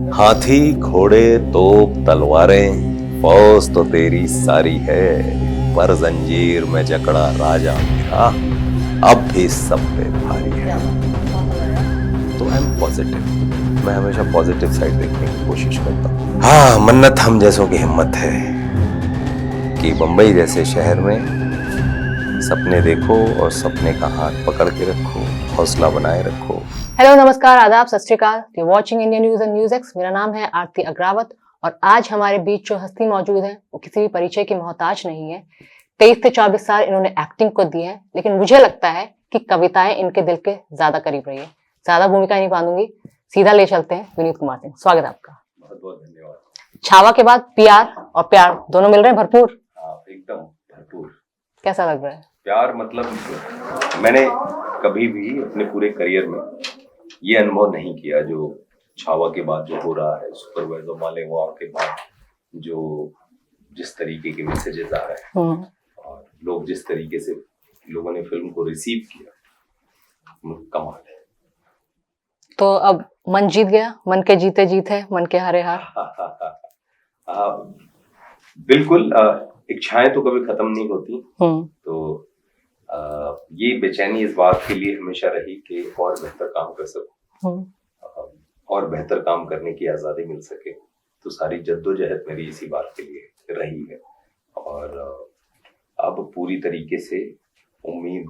हाथी घोड़े तोप तलवारें फौज तो तेरी सारी है, पर जंजीर में जकड़ा राजा मेरा अब भी सब पे भारी है। तो आई एम पॉजिटिव, मैं हमेशा पॉजिटिव साइड देखने की कोशिश करता हूँ। हाँ, मन्नत हम जैसों की हिम्मत है कि बंबई जैसे शहर में सपने देखो और सपने का हाथ पकड़ के रखो, हौसला बनाए रखो। हेलो, नमस्कार, आदाब, सत श्री अकाल। You watching Indian news and news x. मेरा नाम है आरती अग्रावत और आज हमारे बीच जो हस्ती मौजूद है वो किसी भी परिचय की मोहताज नहीं है। 23 से 24 साल इन्होंने एक्टिंग को दिए हैं, लेकिन मुझे लगता है कि कविताएं इनके दिल के ज्यादा करीब रही है। ज्यादा भूमिका नहीं बांधूंगी, सीधा ले चलते हैं विनीत कुमार सिंह। स्वागत है आपका। बहुत बहुत धन्यवाद। छावा के बाद पीआर और प्यार दोनों मिल रहे हैं भरपूर। एकदम भरपूर। कैसा लग रहा है? प्यार मतलब मैंने कभी भी अपने पूरे करियर में ये अनुभव नहीं किया जो छावा के बाद जो हो रहा है, सुपरवाइजर मालेगांव के बाद जो जिस तरीके के मैसेजेस आ रहे हैं और लोग जिस तरीके से लोगों ने फिल्म को रिसीव किया, कमाल है। तो अब मन जीत गया, मन के जीते जीत है, मन के हारे हार। बिल्कुल। इच्छाएं तो कभी खत्म नहीं होती। तो ये बेचैनी इस बात के लिए हमेशा रही कि और बेहतर काम कर सकूं, और बेहतर काम करने की आजादी मिल सके। तो सारी जद्दोजहद मेरी इसी बात के लिए रही है और अब पूरी तरीके से उम्मीद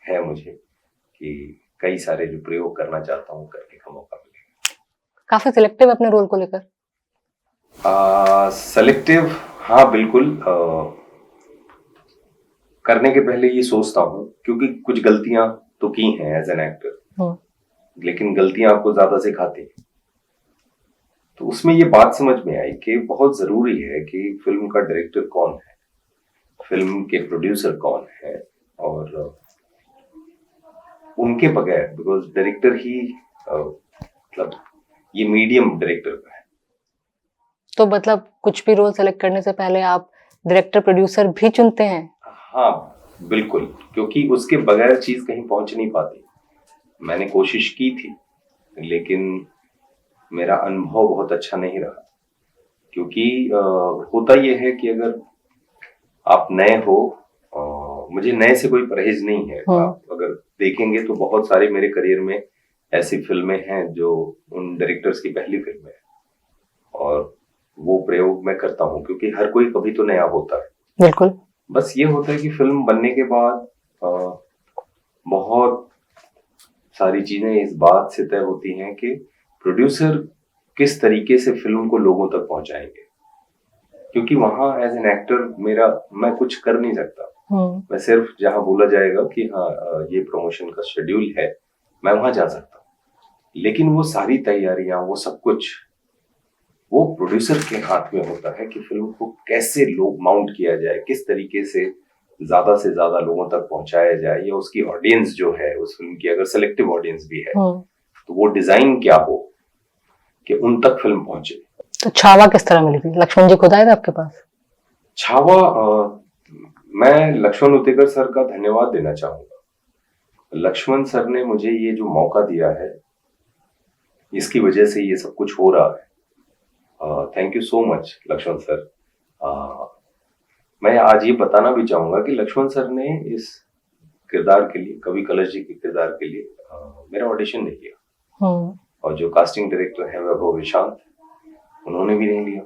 है मुझे कि कई सारे जो प्रयोग करना चाहता हूँ करने का मौका मिलेगा। काफी सिलेक्टिव अपने रोल को लेकर। सेलेक्टिव, हाँ बिल्कुल। करने के पहले ये सोचता हूँ, क्योंकि कुछ गलतियां तो की हैं एज एन एक्टर, लेकिन गलतियां आपको ज्यादा सिखाती हैं। तो उसमें ये बात समझ में आई कि बहुत जरूरी है कि फिल्म का डायरेक्टर कौन है, फिल्म के प्रोड्यूसर कौन है, और उनके बगैर, बिकॉज डायरेक्टर ही मतलब ये मीडियम डायरेक्टर का है। तो मतलब कुछ भी रोल सेलेक्ट करने से पहले आप डायरेक्टर प्रोड्यूसर भी चुनते हैं? हाँ बिल्कुल, क्योंकि उसके बगैर चीज कहीं पहुंच नहीं पाती। मैंने कोशिश की थी, लेकिन मेरा अनुभव बहुत अच्छा नहीं रहा, क्योंकि होता यह है कि अगर आप नए हो, मुझे नए से कोई परहेज नहीं है। आप अगर देखेंगे तो बहुत सारी मेरे करियर में ऐसी फिल्में हैं जो उन डायरेक्टर्स की पहली फिल्म है, और वो प्रयोग मैं करता हूँ, क्योंकि हर कोई कभी तो नया होता है। बिल्कुल। बस ये होता है कि फिल्म बनने के बाद बहुत सारी चीजें इस बात से तय होती हैं कि प्रोड्यूसर किस तरीके से फिल्म को लोगों तक पहुंचाएंगे, क्योंकि वहां एज एन एक्टर मैं कुछ कर नहीं सकता। मैं सिर्फ जहां बोला जाएगा कि हाँ ये प्रमोशन का शेड्यूल है, मैं वहां जा सकता हूँ, लेकिन वो सारी तैयारियां, वो सब कुछ वो प्रोड्यूसर के हाथ में होता है कि फिल्म को कैसे लोग माउंट किया जाए, किस तरीके से ज्यादा लोगों तक पहुंचाया जाए, या उसकी ऑडियंस जो है उस फिल्म की, अगर सेलेक्टिव ऑडियंस भी है तो वो डिजाइन क्या हो कि उन तक फिल्म पहुंचे। तो छावा किस तरह मिली थी? लक्ष्मण जी खुद आए थे आपके पास? छावा, मैं लक्ष्मण उतेकर सर का धन्यवाद देना चाहूंगा। लक्ष्मण सर ने मुझे ये जो मौका दिया है, इसकी वजह से ये सब कुछ हो रहा है। Thank you so much Laxman sir. मैं आज ये बताना भी चाहूंगा कि लक्ष्मण सर ने इस किरदार के लिए, कवि कलश जी के किरदार के लिए मेरा ऑडिशन नहीं लिया, और जो कास्टिंग डायरेक्टर है वैभव विशांत, उन्होंने भी नहीं लिया।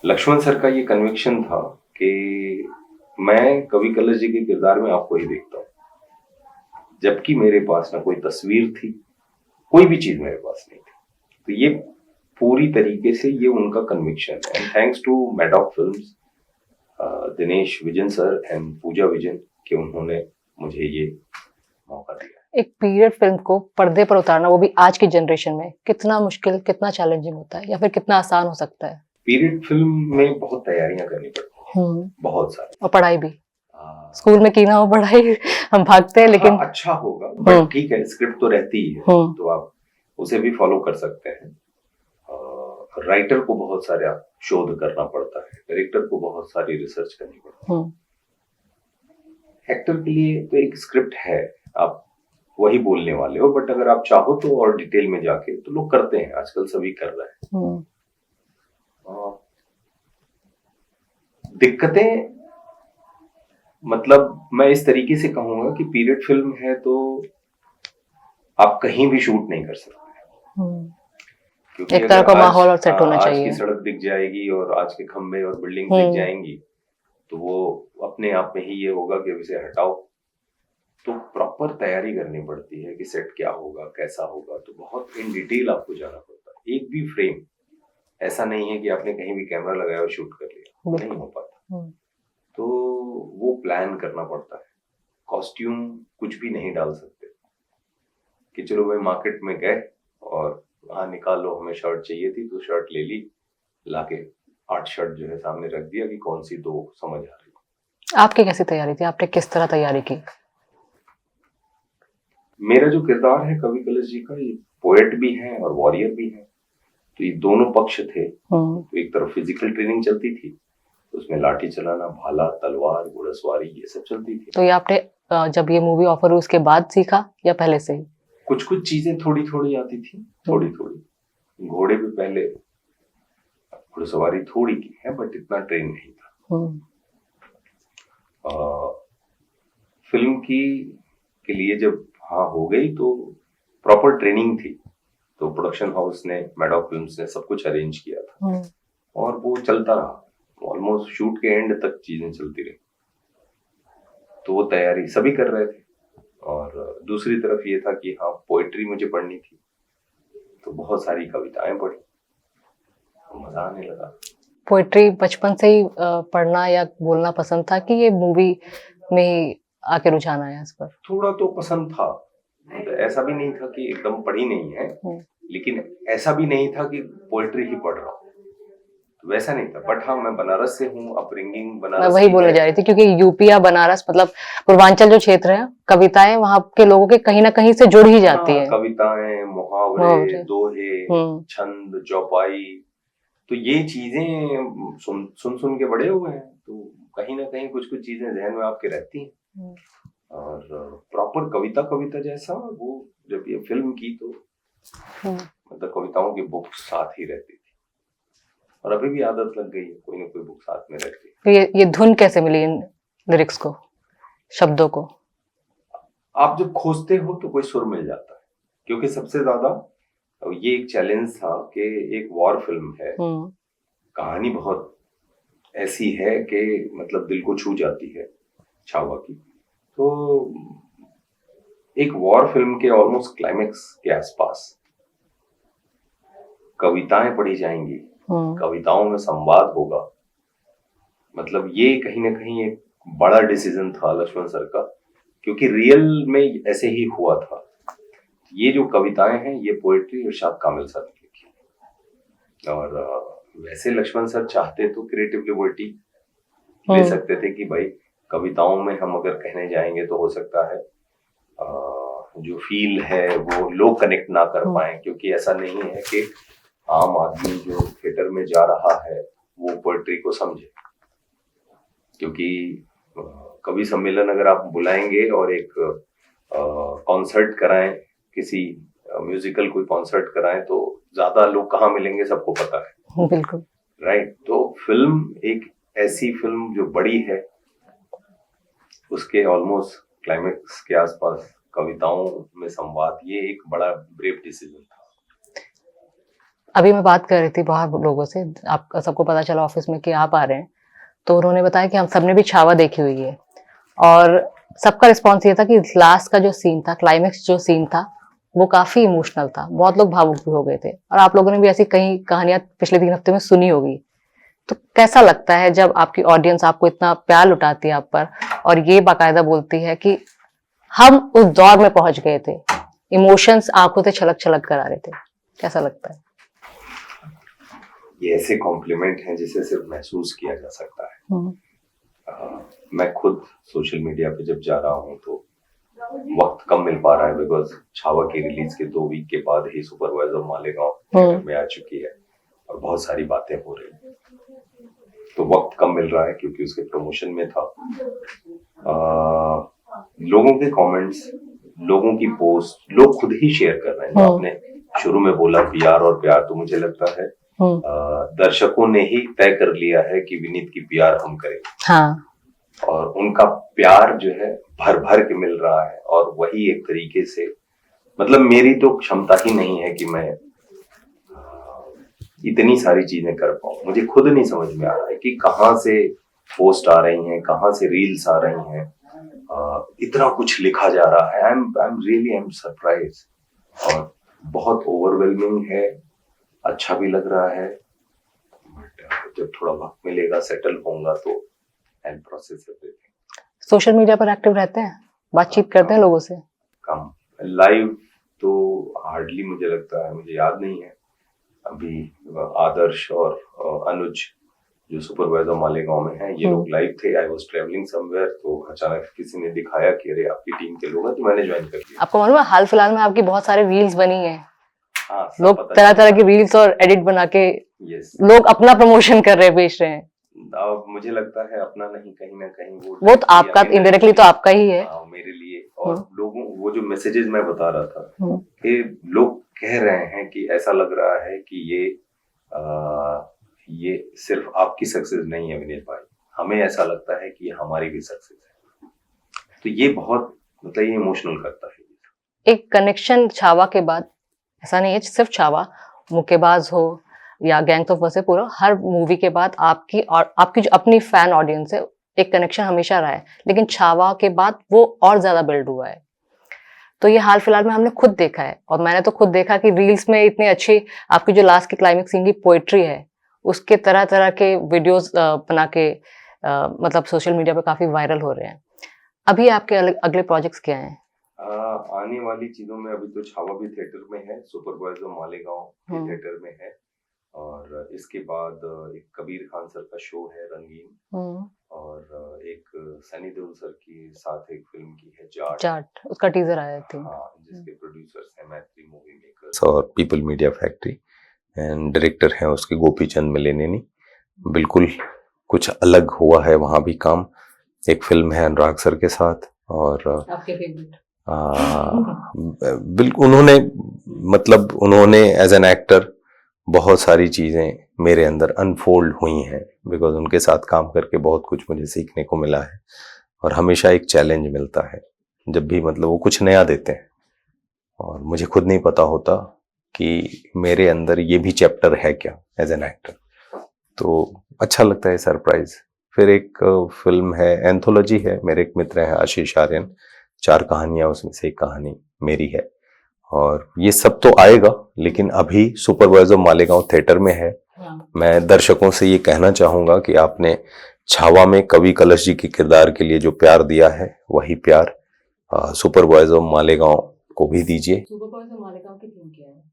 लक्ष्मण सर का ये कन्विक्शन था कि मैं कवि कलश जी के किरदार में आपको ही देखता हूँ, जबकि मेरे पास ना कोई तस्वीर थी, कोई भी चीज मेरे पास नहीं थी। तो ये पूरी तरीके से ये उनका कन्विक्शन है, and thanks to Maddock films, Dinesh Vijan sir and Pooja Vijan, कि उन्होंने मुझे ये मौका दिया। एक पीरियड फिल्म को पर्दे पर उतारना, वो भी आज की जनरेशन में, कितना मुश्किल, कितना चैलेंजिंग होता है, या फिर कितना आसान हो सकता है? पीरियड फिल्म में बहुत तैयारियां करनी पड़ती हैं, बहुत सारी, और पढ़ाई भी। स्कूल में की ना हो पढ़ाई, हम भागते हैं, लेकिन अच्छा होगा, बट ठीक है, स्क्रिप्ट तो रहती ही है, तो आप उसे भी फॉलो कर सकते हैं। राइटर को बहुत सारा शोध करना पड़ता है, डायरेक्टर को बहुत सारी रिसर्च करनी पड़ती है। एक्टर के लिए तो एक स्क्रिप्ट है, आप वही बोलने वाले हो, बट अगर आप चाहो तो और डिटेल में जाके तो लोग करते हैं, आजकल सभी कर रहे हैं। दिक्कतें, मतलब मैं इस तरीके से कहूंगा कि पीरियड फिल्म है तो आप कहीं भी शूट नहीं कर सकते, क्योंकि एक तरह का अगर माहौल और सेट होना आज चाहिए। की सड़क दिख जाएगी और आज के खंबे और बिल्डिंग दिख जाएंगी तो वो अपने आप में ही ये होगा कि अब इसे हटाओ। तो प्रॉपर तैयारी करनी पड़ती है कि सेट क्या होगा, कैसा होगा, तो बहुत इन डिटेल आपको जाना पड़ता है। एक भी फ्रेम ऐसा नहीं है कि आपने कहीं भी कैमरा लगाया और शूट कर लिया, नहीं हो पाता। तो वो प्लान करना पड़ता है। कॉस्ट्यूम कुछ भी नहीं डाल सकते कि चलो भाई मार्केट में गए और हाँ निकालो, हमें शर्ट चाहिए थी तो शर्ट ले ली, लाके 8 शर्ट जो है सामने रख दिया कि कौन सी दो समझ आ रही। आपकी कैसी तैयारी थी, आपने किस तरह तैयारी की? मेरा जो किरदार है कवि कलश जी का, ये पोएट भी है और वॉरियर भी है, तो ये दोनों पक्ष थे। तो एक तरफ फिजिकल ट्रेनिंग चलती थी, तो उसमें लाठी चलाना, भाला, तलवार, घोड़सवारी, ये सब चलती थी। तो ये आपने जब ये मूवी ऑफर हुई उसके बाद सीखा या पहले से ही? कुछ कुछ चीजें थोड़ी थोड़ी आती थी, थोड़ी थोड़ी। घोड़े पे पहले घुड़सवारी थोड़ी की है, बट इतना ट्रेन नहीं था। फिल्म के लिए जब हाँ हो गई तो प्रॉपर ट्रेनिंग थी, तो प्रोडक्शन हाउस ने, मैडॉक फिल्म्स ने सब कुछ अरेंज किया था और वो चलता रहा। ऑलमोस्ट शूट के एंड तक चीजें चलती रही, तो वो तैयारी सभी कर रहे थे। और दूसरी तरफ ये था कि हाँ पोएट्री मुझे पढ़नी थी, तो बहुत सारी कविताएं पढ़ी, तो मजा आने लगा। पोएट्री बचपन से ही पढ़ना या बोलना पसंद था कि ये मूवी में आके रुझान आया इस पर? थोड़ा तो पसंद था, ऐसा भी नहीं था कि एकदम पढ़ी नहीं है, लेकिन ऐसा भी नहीं था कि पोएट्री ही पढ़ रहा हूँ, वैसा नहीं था। बट हाँ मैं बनारस से हूँ, अपब्रिंगिंग बनारस। मैं वही बोलने जा रही थी, क्योंकि यूपी या बनारस मतलब पूर्वांचल जो क्षेत्र है, कविताएं वहाँ के लोगों के कहीं ना कहीं से जुड़ ही जाती है। कविताएं, मुहावरे, दोहे, छंद, चौपाई, तो ये चीजें सुन सुन के बड़े हुए हैं, तो कहीं ना कहीं कुछ कुछ चीजें जहन में आपके रहती हैं। और प्रॉपर कविता जैसा वो जब ये फिल्म की तो मतलब कविताओं की बुक साथ ही रहती थी, और अभी भी आदत लग गई है, कोई ना कोई बुक साथ में रहती है। तो ये धुन कैसे मिली इन लिरिक्स को, शब्दों को? आप जब खोजते हो तो कोई सुर मिल जाता है, क्योंकि सबसे ज्यादा ये एक चैलेंज था कि एक वॉर फिल्म है, कहानी बहुत ऐसी है कि मतलब दिल को छू जाती है छावा की। तो एक वॉर फिल्म के ऑलमोस्ट क्लाइमेक्स के आसपास कविताएं पढ़ी जाएंगी, कविताओं में संवाद होगा, मतलब ये कहीं ना कहीं एक बड़ा डिसीजन था लक्ष्मण सर का, क्योंकि रियल में ऐसे ही हुआ था। ये जो कविताएं हैं ये पोएट्री इरशाद कामिल सर ने लिखी, और वैसे लक्ष्मण सर चाहते तो क्रिएटिव लिबर्टी ले सकते थे कि भाई कविताओं में हम अगर कहने जाएंगे तो हो सकता है जो फील है वो लोग कनेक्ट ना कर पाए, क्योंकि ऐसा नहीं है कि आम आदमी जो थिएटर में जा रहा है वो पोएट्री को समझे। क्योंकि कवि सम्मेलन अगर आप बुलाएंगे और एक कॉन्सर्ट कराएं, किसी म्यूजिकल कोई कॉन्सर्ट कराएं, तो ज्यादा लोग कहाँ मिलेंगे सबको पता है। बिल्कुल राइट। तो फिल्म एक ऐसी फिल्म जो बड़ी है, उसके ऑलमोस्ट क्लाइमेक्स के आसपास कविताओं में संवाद, ये एक बड़ा ब्रेव डिसीजन था। अभी मैं बात कर रही थी बाहर लोगों से, आप सबको पता चला ऑफिस में कि आप आ रहे हैं, तो उन्होंने बताया कि हम सबने भी छावा देखी हुई है, और सबका रिस्पॉन्स ये था कि लास्ट का जो सीन था, क्लाइमेक्स जो सीन था, वो काफी इमोशनल था, बहुत लोग भावुक भी हो गए थे, और आप लोगों ने भी ऐसी कई कहानियां पिछले 3 हफ्ते में सुनी होगी। तो कैसा लगता है जब आपकी ऑडियंस आपको इतना प्यार लुटाती है आप पर, और ये बाकायदा बोलती है कि हम उस दौर में पहुंच गए थे, इमोशंस आंखों से छलक छलक कर आ रहे थे, कैसा लगता है? ये ऐसे कॉम्प्लीमेंट हैं जिसे सिर्फ महसूस किया जा सकता है। मैं खुद सोशल मीडिया पे जब जा रहा हूँ तो वक्त कम मिल पा रहा है, बिकॉज छावा की रिलीज के 2 वीक के बाद ही सुपरवाइजर मालेगांव में आ चुकी है और बहुत सारी बातें हो रही हैं, तो वक्त कम मिल रहा है क्योंकि उसके प्रमोशन में था। लोगों के कमेंट्स लोगों की पोस्ट लोग खुद ही शेयर कर रहे हैं। जो आपने शुरू में बोला पीआर और प्यार, तो मुझे लगता है दर्शकों ने ही तय कर लिया है कि विनीत की पीआर हम करें। हाँ। और उनका प्यार जो है भर भर के मिल रहा है, और वही एक तरीके से मतलब मेरी तो क्षमता ही नहीं है कि मैं इतनी सारी चीजें कर पाऊं। मुझे खुद नहीं समझ में आ रहा है कि कहाँ से पोस्ट आ रही हैं, कहाँ से रील्स आ रही हैं, इतना कुछ लिखा जा रहा है। आई एम सरप्राइज, और बहुत ओवरवेलमिंग है। अच्छा भी लग रहा है, बट जब थोड़ा वक्त मिलेगा, सेटल होऊंगा, तो आई प्रोसेस एवरीथिंग। सोशल मीडिया पर एक्टिव रहते हैं, बातचीत करते हैं लोगों से? कम। लाइव तो हार्डली, मुझे लगता है, मुझे याद नहीं है। अभी आदर्श और अनुज जो सुपरवाइजर मालेगांव में है, ये लोग लाइव थे। आई वाज ट्रैवलिंग समवेयर, तो अचानक किसी ने दिखाया कि अरे आपकी टीम के लोग हैं, तो मैंने ज्वाइन कर लिया। आपको मालूम है हाल फिलहाल में आपकी बहुत सारे रील्स बनी है? हाँ, लोग तरह तरह की रील्स और एडिट बना के लोग अपना प्रमोशन कर रहे हैं, बेच रहे हैं। अब मुझे लगता है अपना नहीं, कहीं ना कहीं वो तो आपका, इनडायरेक्टली तो आपका ही है। मेरे लिए। और लोगों, वो जो मैसेजेस मैं बता रहा था कि लोग कह रहे हैं कि ऐसा लग रहा है कि ये सिर्फ आपकी सक्सेस नहीं है विनीत भाई, हमें ऐसा लगता है कि हमारी भी सक्सेस है। तो ये बहुत मतलब ये इमोशनल करता है। एक कनेक्शन छावा के बाद, ऐसा नहीं है सिर्फ छावा, मुक्केबाज हो या gangs of Wasseypur, her movie के बाद आपकी और आपकी जो अपनी फैन ऑडियंस है, एक कनेक्शन हमेशा रहा है, लेकिन छावा के बाद वो और ज्यादा बिल्ड हुआ है। तो ये हाल फिलहाल में हमने खुद देखा है, और मैंने तो खुद देखा कि रील्स में इतनी अच्छी आपकी जो लास्ट की क्लाइमेक्स सीन की पोएट्री है, उसके तरह तरह के वीडियोस बना के मतलब सोशल मीडिया पे काफी वायरल हो रहे हैं। अभी आपके अगले प्रोजेक्ट्स क्या हैं? आने वाली चीजों में अभी तो छावा भी थिएटर में है, सुपरवाइजर मालेगांव के थिएटर में है, और इसके बाद एक कबीर खान सर का शो है रंगीन, और एक सनी देओल सर की साथ एक फिल्म की है जाट, उसका टीजर आया था। हाँ, जिसके प्रोड्यूसर्स हैं मैत्री मूवी मेकर्स और people media factory, and director हैं उसके गोपीचंद मिलेनेनी। बिल्कुल कुछ अलग हुआ है वहाँ भी काम। एक फिल्म है अनुराग सर के साथ, और आपके फेवरेट बिल्कुल उन्होंने एज एन एक्टर बहुत सारी चीजें मेरे अंदर अनफोल्ड हुई हैं, बिकॉज उनके साथ काम करके बहुत कुछ मुझे सीखने को मिला है, और हमेशा एक चैलेंज मिलता है जब भी वो कुछ नया देते हैं, और मुझे खुद नहीं पता होता कि मेरे अंदर ये भी चैप्टर है क्या एज एन एक्टर। तो अच्छा लगता है, सरप्राइज। फिर एक फिल्म है, एंथोलॉजी है, मेरे एक मित्र हैं आशीष आर्यन, 4 कहानियां, उसमें से एक कहानी मेरी है, और ये सब तो आएगा, लेकिन अभी सुपरवाइजर मालेगांव थिएटर में है। मैं दर्शकों से ये कहना चाहूंगा कि आपने छावा में कवि कलश जी के किरदार के लिए जो प्यार दिया है, वही प्यार सुपरवाइजर मालेगांव को भी दीजिए। सुपरवाइजर मालेगांव की थीम क्या है?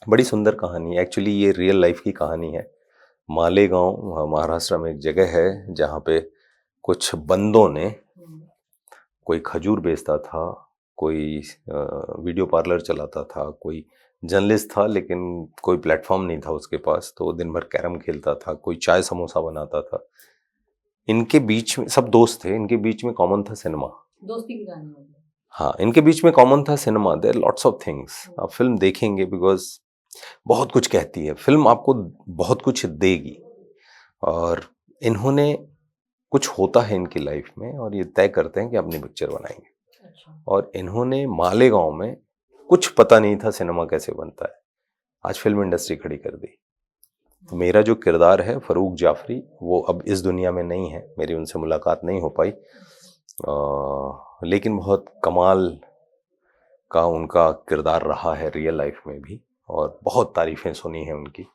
बड़ी सुंदर कहानी है, एक्चुअली ये रियल लाइफ की कहानी है। मालेगांव महाराष्ट्र में एक जगह है जहाँ पे कुछ बंदों ने, कोई खजूर बेचता था, कोई वीडियो पार्लर चलाता था, कोई जर्नलिस्ट था लेकिन कोई प्लेटफॉर्म नहीं था उसके पास, तो दिन भर कैरम खेलता था, कोई चाय समोसा बनाता था। इनके बीच में सब दोस्त थे, इनके बीच में कॉमन था सिनेमा। दोस्ती की कहानी। हाँ, इनके बीच में कॉमन था cinema. There lots of things. आप फिल्म देखेंगे बिकॉज बहुत कुछ कहती है फिल्म, आपको बहुत कुछ देगी, और इन्होंने कुछ होता है इनकी लाइफ में और ये तय करते हैं कि अपनी पिक्चर बनाएंगे। अच्छा। और इन्होंने मालेगांव में कुछ पता नहीं था सिनेमा कैसे बनता है, आज फिल्म इंडस्ट्री खड़ी कर दी। मेरा जो किरदार है फरूक जाफरी, वो अब इस दुनिया में नहीं है, मेरी उनसे मुलाकात नहीं हो पाई, लेकिन बहुत कमाल का उनका किरदार रहा है रियल लाइफ में भी, और बहुत तारीफ़ें सुनी हैं उनकी।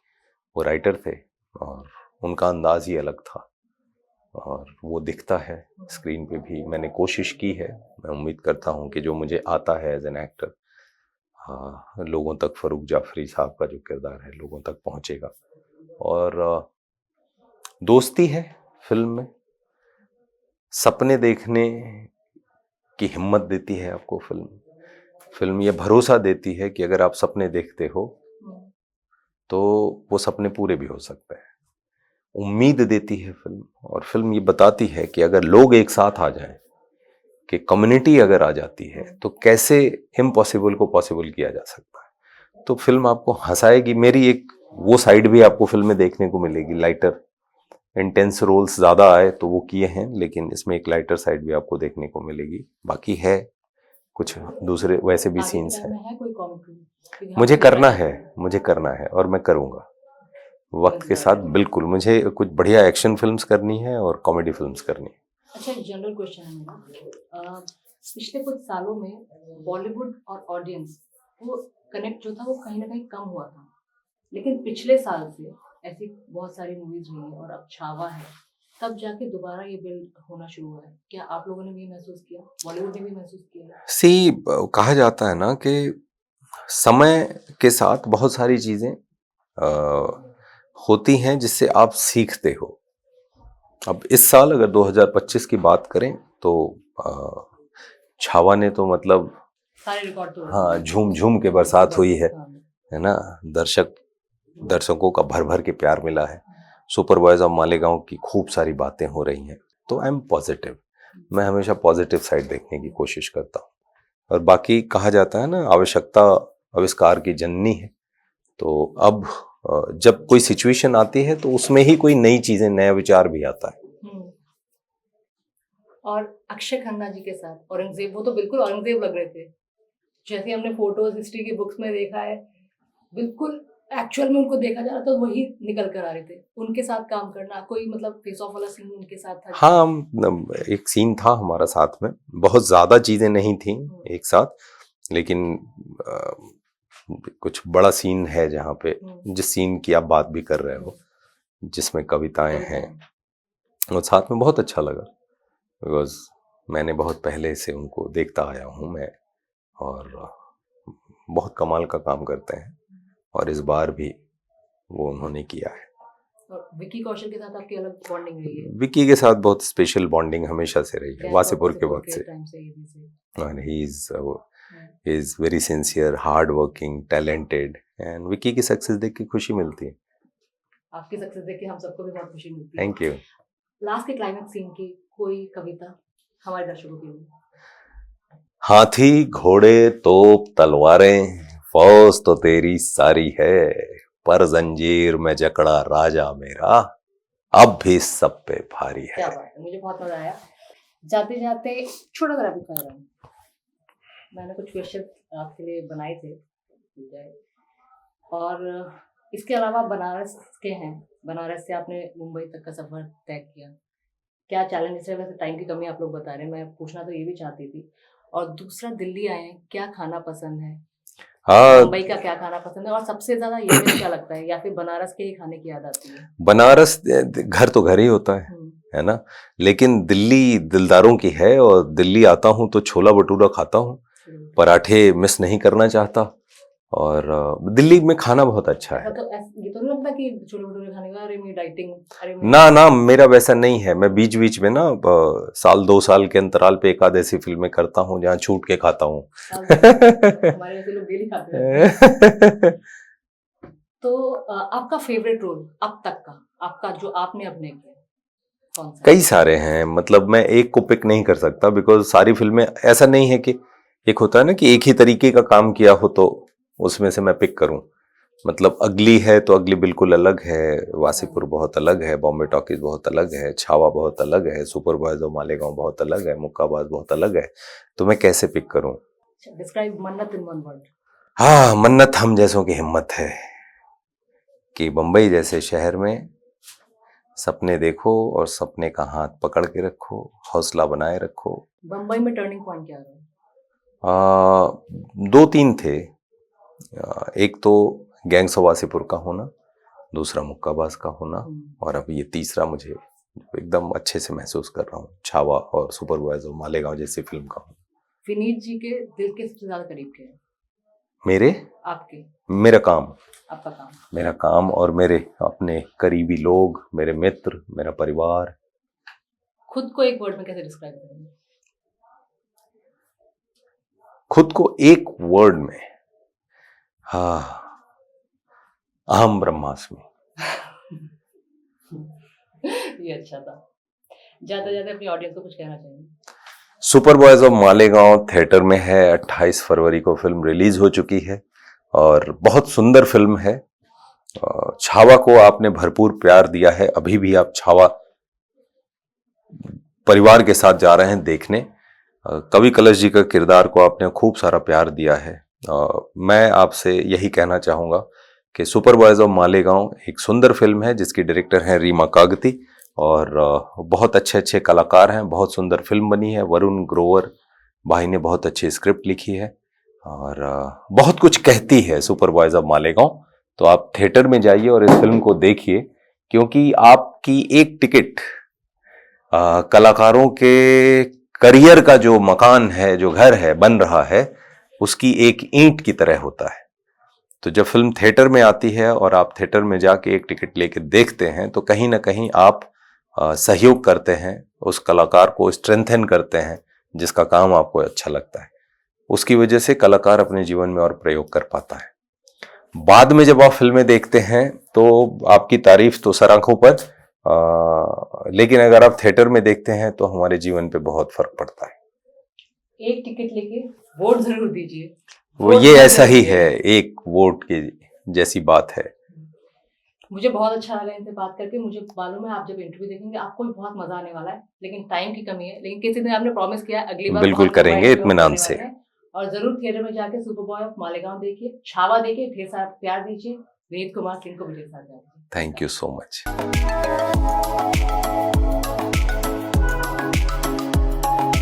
वो राइटर थे और उनका अंदाज़ ही अलग था, और वो दिखता है स्क्रीन पे भी। मैंने कोशिश की है, मैं उम्मीद करता हूँ कि जो मुझे आता है एज एन एक्टर, लोगों तक फरूक जाफरी साहब का जो किरदार है लोगों तक पहुँचेगा। और दोस्ती है फिल्म में, सपने देखने की हिम्मत देती है आपको फिल्म ये भरोसा देती है कि अगर आप सपने देखते हो तो वो सपने पूरे भी हो सकते हैं। उम्मीद देती है फिल्म, और फिल्म ये बताती है कि अगर लोग एक साथ आ जाएं कि कम्युनिटी अगर आ जाती है तो कैसे इम्पॉसिबल को पॉसिबल किया जा सकता है। तो फिल्म आपको हंसाएगी। मेरी एक वो साइड भी आपको फिल्म में देखने को मिलेगी, लाइटर इंटेंस रोल्स ज़्यादा आए तो वो किए हैं, लेकिन इसमें एक लाइटर साइड भी आपको देखने को मिलेगी। बाकी है कुछ दूसरे वैसे भी सीन्स हैं। है कोई कॉमेडी मुझे करना है और मैं करूँगा वक्त के साथ। बिल्कुल, मुझे कुछ बढ़िया एक्शन फिल्म्स करनी है और कॉमेडी फिल्म्स करनी है। अच्छा, एक जनरल क्वेश्चन है मेरा। पिछले कुछ सालों में बॉलीवुड और ऑडियंस वो कनेक्ट जो था वो कहीं ना कहीं कम हुआ था, लेकिन पिछले साल से ऐसी बहुत सारी मूवीज हुई हैं और अब छावा है, तब जाके दोबारा ये बिल्ड होना शुरू हुआ है। क्या आप लोगों ने भी महसूस किया, बॉलीवुड ने भी महसूस किया? कहा जाता है ना कि समय के साथ बहुत सारी चीज़ें होती हैं जिससे आप सीखते हो। अब इस साल अगर 2025 की बात करें तो छावा ने तो मतलब सारे रिकॉर्ड तोड़ हाँ, झूम झूम के बरसात हुई है ना। दर्शकों का भर भर के प्यार मिला है। सुपर बॉयज ऑफ मालेगांव की खूब सारी बातें हो रही हैं, तो आई एम पॉजिटिव। मैं हमेशा पॉजिटिव साइड देखने की कोशिश करता हूँ। और बाकी कहा जाता है ना, आवश्यकता आविष्कार की जननी है। तो अब जब कोई सिचुएशन आती है तो उसमें ही कोई नई चीजें, नया विचार भी आता है। और अक्षय खन्ना जी के साथ औरंगजेब, वो तो बिल्कुल औरंगजेब लग रहे थे, जैसे हमने फोटोज हिस्ट्री की बुक्स में देखा है, बिल्कुल एक्चुअल में उनको देखा जा रहा था वही निकल कर आ रहे थे। उनके साथ काम करना, कोई मतलब फेस ऑफ वाला सीन उनके साथ था? हाँ, एक सीन था हमारा साथ में, बहुत ज्यादा चीजें नहीं थी एक साथ, लेकिन कुछ बड़ा सीन है जहाँ पे, जिस सीन की आप बात भी कर रहे हो, जिसमें कविताएं हैं, और साथ में बहुत अच्छा लगा। बिकॉज मैंने बहुत पहले से उनको देखता आया हूँ मैं, और बहुत कमाल का काम करते हैं, और इस बार भी वो उन्होंने किया है। और विकी कौशल के साथ आपकी अलग बॉन्डिंग रही है? विकी के साथ बहुत स्पेशल बॉन्डिंग हमेशा से रही है, वासीपुर के वक्त से। and he is very sincere, hard working, talented, and Vicky की सक्सेस देख के खुशी मिलती है। आपकी सक्सेस देख के हम सबको भी बहुत खुशी मिलती है। Thank you. लास्ट के क्लाइमेक्स सीन की कोई कविता हमारे दर्शकों के लिए? हाथी घोड़े तोप तलवारें, फौज तो तेरी सारी है, पर जंजीर में जकड़ा राजा मेरा, अब भी सब पे भारी है। क्या बात है, मुझे बहुत मजा आया। जाते जाते छोटा सा रैपिड फायर है, मैंने कुछ क्वेश्चन आपके लिए बनाए थे, और इसके अलावा बनारस के हैं, बनारस से आपने मुंबई तक का सफर तय किया, क्या चैलेंजेस है? वैसे टाइम की कमी आप लोग बता रहे हैं, मैं पूछना तो ये भी चाहती थी। और दूसरा, दिल्ली आए हैं, क्या खाना पसंद है? मुंबई का क्या खाना पसंद है, और सबसे ज्यादा ये क्या लगता है, या फिर बनारस के ही खाने की याद आती है? बनारस घर तो घर ही होता है ना, लेकिन दिल्ली दिलदारों की है, और दिल्ली आता हूँ तो छोला भटूरा खाता हूँ, पराठे मिस नहीं करना चाहता, और दिल्ली में खाना बहुत अच्छा है। तो ये तो नहीं लगता कि छोले भटूरे खाने का अरे मेरी डाइटिंग, अरे ना मेरा वैसा नहीं है। मैं बीच बीच में ना साल 2 साल के अंतराल पे एक आध ऐसी फिल्में करता हूँ जहाँ छूट के खाता हूँ। हमारे जैसे लोग डेली खाते हैं। तो आपका फेवरेट रोल अब तक का, आपका जो आपने अभिनय किया, कौन सा? कई सारे हैं, मतलब मैं एक को पिक नहीं कर सकता, बिकॉज सारी फिल्में, ऐसा नहीं है कि एक होता है ना कि एक ही तरीके का काम किया हो तो उसमें से मैं पिक करूं। मतलब अगली है तो अगली बिल्कुल अलग है, वासीपुर बहुत अलग है, बॉम्बे टॉकीज बहुत अलग है, छावा बहुत अलग है, सुपर बॉयज ऑफ मालेगांव बहुत अलग है, मुक्काबाज बहुत अलग है, तो मैं कैसे पिक करूं? डिस्क्राइब मन्नत इन वन वर्ड। हाँ, मन्नत हम जैसों की हिम्मत है कि बंबई जैसे शहर में सपने देखो और सपने का हाथ पकड़ के रखो, हौसला बनाए रखो। बंबई में टर्निंग पॉइंट क्या रहा? 2-3 थे। एक तो गैंग्स ऑफ वासीपुर का होना, दूसरा मुक्काबाज का होना, और अब ये तीसरा मुझे एकदम अच्छे से महसूस कर रहा हूँ, छावा और सुपर बॉयज ऑफ मालेगांव जैसी फिल्म का होना। विनीत जी के दिल के सबसे ज्यादा करीब के हैं? मेरे? आपके? मेरा काम। आपका काम? मेरा काम और मेरे अपने करीबी लोग, मेरे मित्र, मेरा परिवार। खुद को एक वर्ड में कैसे डिस्क्राइब करेंगे? खुद को एक वर्ड में, हाँ, अहम ब्रह्मास्मि। ये अच्छा था। जाते जाते अपनी ऑडियंस को कुछ कहना चाहिए? Super boys of Malegaon theatre में है। 28 फरवरी को फिल्म रिलीज हो चुकी है और बहुत सुंदर फिल्म है। छावा को आपने भरपूर प्यार दिया है, अभी भी आप छावा परिवार के साथ जा रहे हैं देखने। कवि कलश जी का किरदार को आपने खूब सारा प्यार दिया है। मैं आपसे यही कहना चाहूँगा कि सुपर बॉयज ऑफ मालेगांव एक सुंदर फिल्म है जिसकी डायरेक्टर हैं रीमा कागती और बहुत अच्छे अच्छे कलाकार हैं। बहुत सुंदर फिल्म बनी है। वरुण ग्रोवर भाई ने बहुत अच्छी स्क्रिप्ट लिखी है और बहुत कुछ कहती है सुपर बॉयज ऑफ मालेगांव। तो आप थिएटर में जाइए और इस फिल्म को देखिए, क्योंकि आपकी एक टिकट कलाकारों के करियर का जो मकान है, जो घर है बन रहा है, उसकी एक ईंट की तरह होता है। तो जब फिल्म थिएटर में आती है और आप थिएटर में जाके एक टिकट लेके देखते हैं तो कहीं ना कहीं आप सहयोग करते हैं, उस कलाकार को स्ट्रेंथन करते हैं जिसका काम आपको अच्छा लगता है। उसकी वजह से कलाकार अपने जीवन में और प्रयोग कर पाता है। बाद में जब आप फिल्में देखते हैं तो आपकी तारीफ तो सर आंखों पर, लेकिन अगर आप थिएटर में देखते हैं तो हमारे जीवन पे बहुत फर्क पड़ता है। एक टिकट लेके वोट जरूर दीजिए। वो ये ऐसा ही है, एक वोट की जैसी बात है। मुझे बहुत अच्छा लगा इनसे बात करके। मुझे मालूम है आप जब इंटरव्यू देखेंगे आपको भी बहुत मजा आने वाला है, लेकिन टाइम की कमी है। लेकिन किसी दिन आपने प्रॉमिस किया अगली बार बिल्कुल करेंगे इत्मीनान से। और जरूर थिएटर में जाके सुपर बॉय ऑफ मालेगांव देखिए, छावा देखिए, ढेर सारा प्यार दीजिए। विनीत कुमार सिंह को भी ढेर सारा प्यार दीजिए। Thank you so much.